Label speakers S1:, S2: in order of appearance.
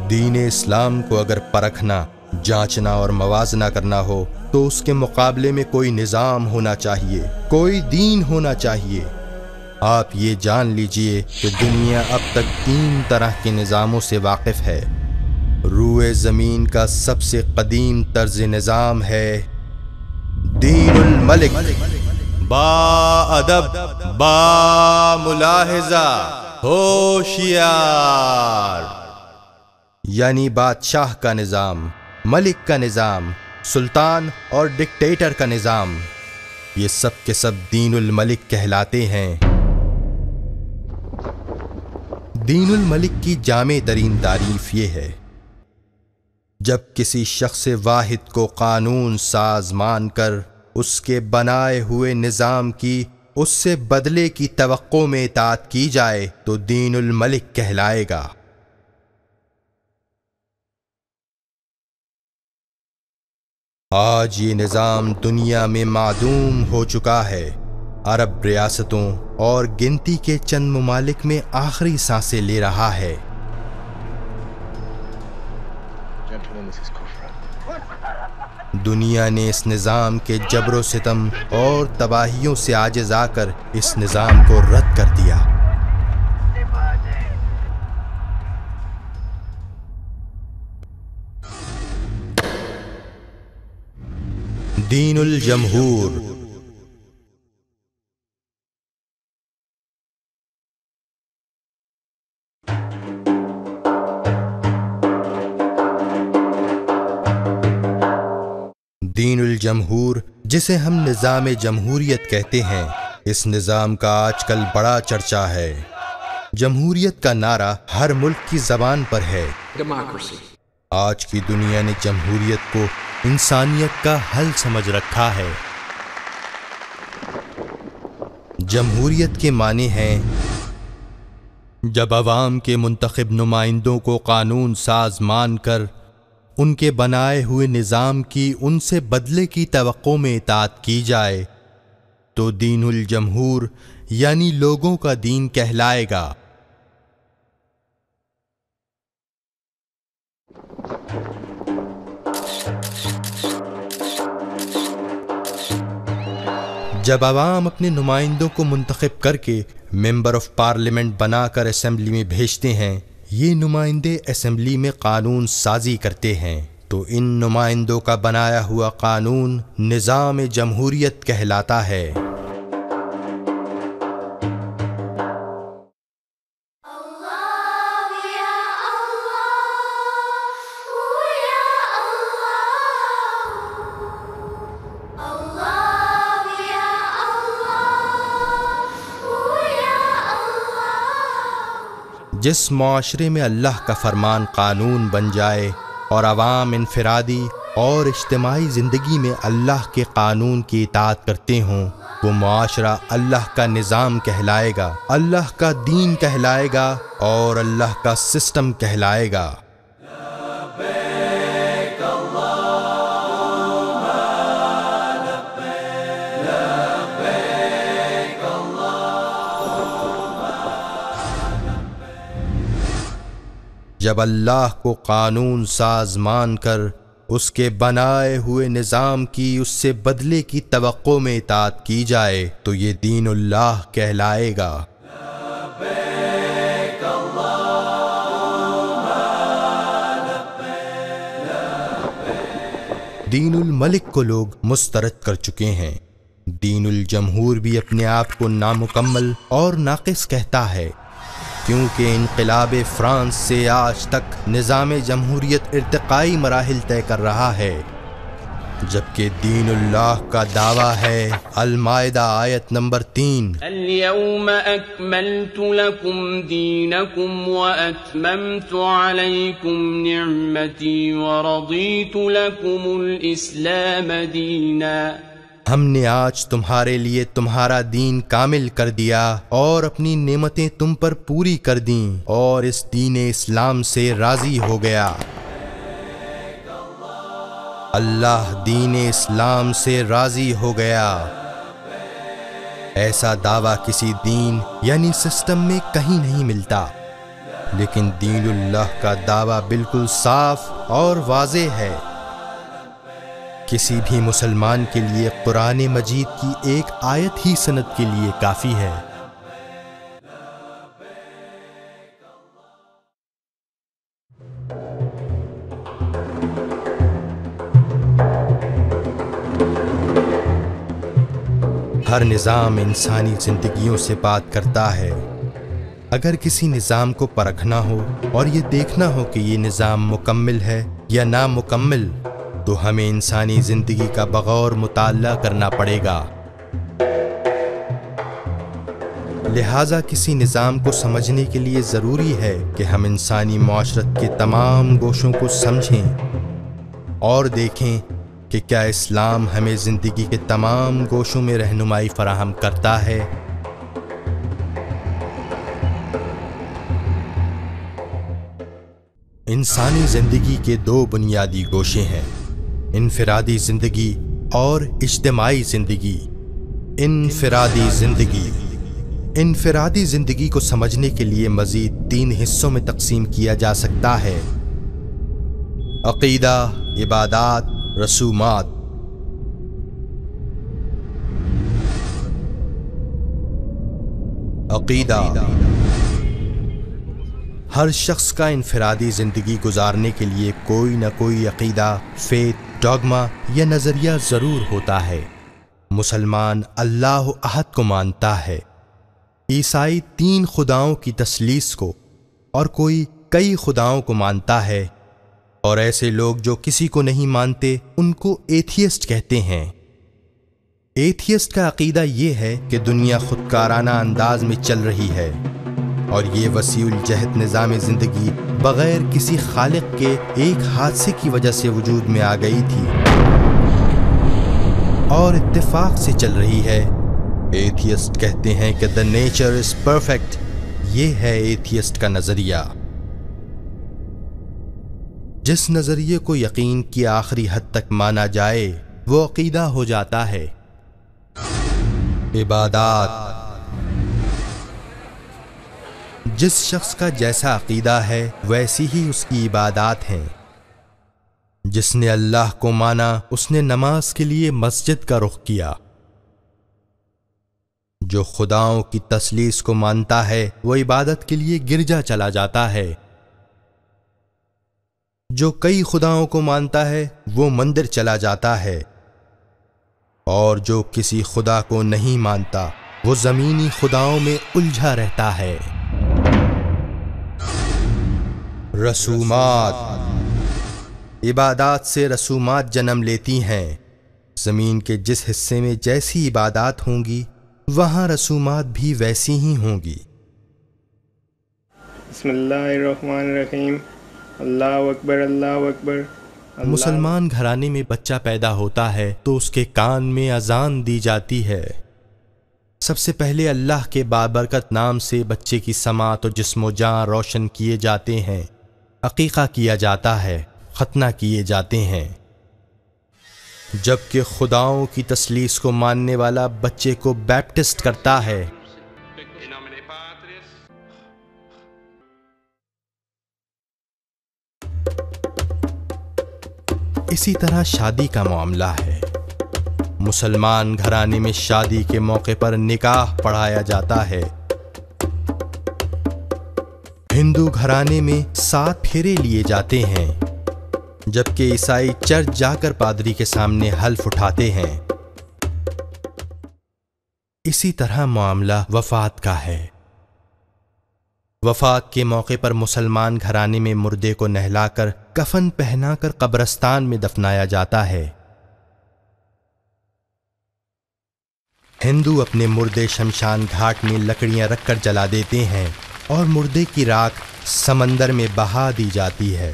S1: دین اسلام کو اگر پرکھنا، جانچنا اور موازنہ کرنا ہو تو اس کے مقابلے میں کوئی نظام ہونا چاہیے، کوئی دین ہونا چاہیے۔ آپ یہ جان لیجئے کہ دنیا اب تک 3 طرح کے نظاموں سے واقف ہے۔ روئے زمین کا سب سے قدیم طرز نظام ہے دین الملک، با ادب، با ملاحظہ، ہوشیار، یعنی بادشاہ کا نظام، ملک کا نظام، سلطان اور ڈکٹیٹر کا نظام، یہ سب کے سب دین الملک کہلاتے ہیں۔ دین الملک کی جامع ترین تعریف یہ ہے: جب کسی شخص واحد کو قانون ساز مان کر اس کے بنائے ہوئے نظام کی اس سے بدلے کی توقع میں اطاعت کی جائے تو دین الملک کہلائے گا۔ آج یہ نظام دنیا میں معدوم ہو چکا ہے۔ عرب ریاستوں اور گنتی کے چند ممالک میں آخری سانسیں لے رہا ہے۔ دنیا نے اس نظام کے جبر و ستم اور تباہیوں سے عاجز آ کر اس نظام کو رد کر دیا۔ دین الجمہور۔ دین الجمہور، جسے ہم نظام جمہوریت کہتے ہیں، اس نظام کا آج کل بڑا چرچا ہے۔ جمہوریت کا نعرہ ہر ملک کی زبان پر ہے۔ آج کی دنیا نے جمہوریت کو انسانیت کا حل سمجھ رکھا ہے۔ جمہوریت کے معنی ہیں جب عوام کے منتخب نمائندوں کو قانون ساز مان کر ان کے بنائے ہوئے نظام کی ان سے بدلے کی توقع میں اطاعت کی جائے تو دین الجمہور یعنی لوگوں کا دین کہلائے گا۔ جب عوام اپنے نمائندوں کو منتخب کر کے ممبر آف پارلیمنٹ بنا کر اسمبلی میں بھیجتے ہیں، یہ نمائندے اسمبلی میں قانون سازی کرتے ہیں تو ان نمائندوں کا بنایا ہوا قانون نظام جمہوریت کہلاتا ہے۔ جس معاشرے میں اللہ کا فرمان قانون بن جائے اور عوام انفرادی اور اجتماعی زندگی میں اللہ کے قانون کی اطاعت کرتے ہوں، وہ معاشرہ اللہ کا نظام کہلائے گا، اللہ کا دین کہلائے گا اور اللہ کا سسٹم کہلائے گا۔ جب اللہ کو قانون ساز مان کر اس کے بنائے ہوئے نظام کی اس سے بدلے کی توقع میں اطاعت کی جائے تو یہ دین اللہ کہلائے گا۔ دین الملک کو لوگ مسترد کر چکے ہیں۔ دین الجمہور بھی اپنے آپ کو نامکمل اور ناقص کہتا ہے، کیونکہ انقلاب فرانس سے آج تک نظام جمہوریت ارتقائی مراحل طے کر رہا ہے، جبکہ دین اللہ کا دعویٰ ہے المائدہ آیت نمبر 3،
S2: اليوم اکملت لکم دینکم واتممت علیکم نعمتی ورضیت لکم الاسلام دینا۔
S1: ہم نے آج تمہارے لیے تمہارا دین کامل کر دیا اور اپنی نعمتیں تم پر پوری کر دیں اور اس دین اسلام سے راضی ہو گیا۔ اللہ دین اسلام سے راضی ہو گیا۔ ایسا دعویٰ کسی دین یعنی سسٹم میں کہیں نہیں ملتا۔ لیکن دین اللہ کا دعویٰ بالکل صاف اور واضح ہے۔ کسی بھی مسلمان کے لیے قرآن مجید کی ایک آیت ہی سند کے لیے کافی ہے۔ ہر نظام انسانی زندگیوں سے بات کرتا ہے۔ اگر کسی نظام کو پرکھنا ہو اور یہ دیکھنا ہو کہ یہ نظام مکمل ہے یا نامکمل، تو ہمیں انسانی زندگی کا بغور مطالعہ کرنا پڑے گا۔ لہٰذا کسی نظام کو سمجھنے کے لیے ضروری ہے کہ ہم انسانی معاشرت کے تمام گوشوں کو سمجھیں اور دیکھیں کہ کیا اسلام ہمیں زندگی کے تمام گوشوں میں رہنمائی فراہم کرتا ہے۔ انسانی زندگی کے دو بنیادی گوشے ہیں، انفرادی زندگی اور اجتماعی زندگی۔ انفرادی زندگی کو سمجھنے کے لیے مزید 3 حصوں میں تقسیم کیا جا سکتا ہے: عقیدہ، عبادات، رسومات۔ عقیدہ ہر شخص کا انفرادی زندگی گزارنے کے لیے کوئی نہ کوئی عقیدہ، فیت، ڈوگما یا نظریہ ضرور ہوتا ہے۔ مسلمان اللہ احد کو مانتا ہے، عیسائی 3 خداؤں کی تثلیث کو، اور کوئی کئی خداؤں کو مانتا ہے، اور ایسے لوگ جو کسی کو نہیں مانتے ان کو ایتھیسٹ کہتے ہیں۔ ایتھیسٹ کا عقیدہ یہ ہے کہ دنیا خودکارانہ انداز میں چل رہی ہے اور یہ وسیع الجہت نظام زندگی بغیر کسی خالق کے ایک حادثے کی وجہ سے وجود میں آ گئی تھی اور اتفاق سے چل رہی ہے۔ ایتھیسٹ کہتے ہیں کہ the nature is perfect۔ یہ ہے ایتھیسٹ کا نظریہ۔ جس نظریے کو یقین کی آخری حد تک مانا جائے وہ عقیدہ ہو جاتا ہے۔ عبادات جس شخص کا جیسا عقیدہ ہے ویسی ہی اس کی عبادات ہیں۔ جس نے اللہ کو مانا اس نے نماز کے لیے مسجد کا رخ کیا۔ جو خداؤں کی تثلیث کو مانتا ہے وہ عبادت کے لیے گرجا چلا جاتا ہے۔ جو کئی خداؤں کو مانتا ہے وہ مندر چلا جاتا ہے، اور جو کسی خدا کو نہیں مانتا وہ زمینی خداؤں میں الجھا رہتا ہے۔ رسومات عبادات سے رسومات جنم لیتی ہیں۔ زمین کے جس حصے میں جیسی عبادات ہوں گی وہاں رسومات بھی ویسی ہی ہوں گی۔
S3: بسم اللہ الرحمن الرحیم۔ اللہ اکبر، اللہ اکبر۔
S1: مسلمان گھرانے میں بچہ پیدا ہوتا ہے تو اس کے کان میں اذان دی جاتی ہے۔ سب سے پہلے اللہ کے بابرکت نام سے بچے کی سماعت و جسم و جان روشن کیے جاتے ہیں، عقیقہ کیا جاتا ہے، ختنہ کیے جاتے ہیں۔ جبکہ خداؤں کی تثلیث کو ماننے والا بچے کو بیپٹسٹ کرتا ہے۔ اسی طرح شادی کا معاملہ ہے۔ مسلمان گھرانے میں شادی کے موقع پر نکاح پڑھایا جاتا ہے۔ ہندو گھرانے میں 7 پھیرے لیے جاتے ہیں، جبکہ عیسائی چرچ جا کر پادری کے سامنے حلف اٹھاتے ہیں۔ اسی طرح معاملہ وفات کا ہے۔ وفات کے موقع پر مسلمان گھرانے میں مردے کو نہلا کر کفن پہنا کر قبرستان میں دفنایا جاتا ہے۔ ہندو اپنے مردے شمشان گھاٹ میں لکڑیاں رکھ کر جلا دیتے ہیں اور مردے کی راکھ سمندر میں بہا دی جاتی ہے۔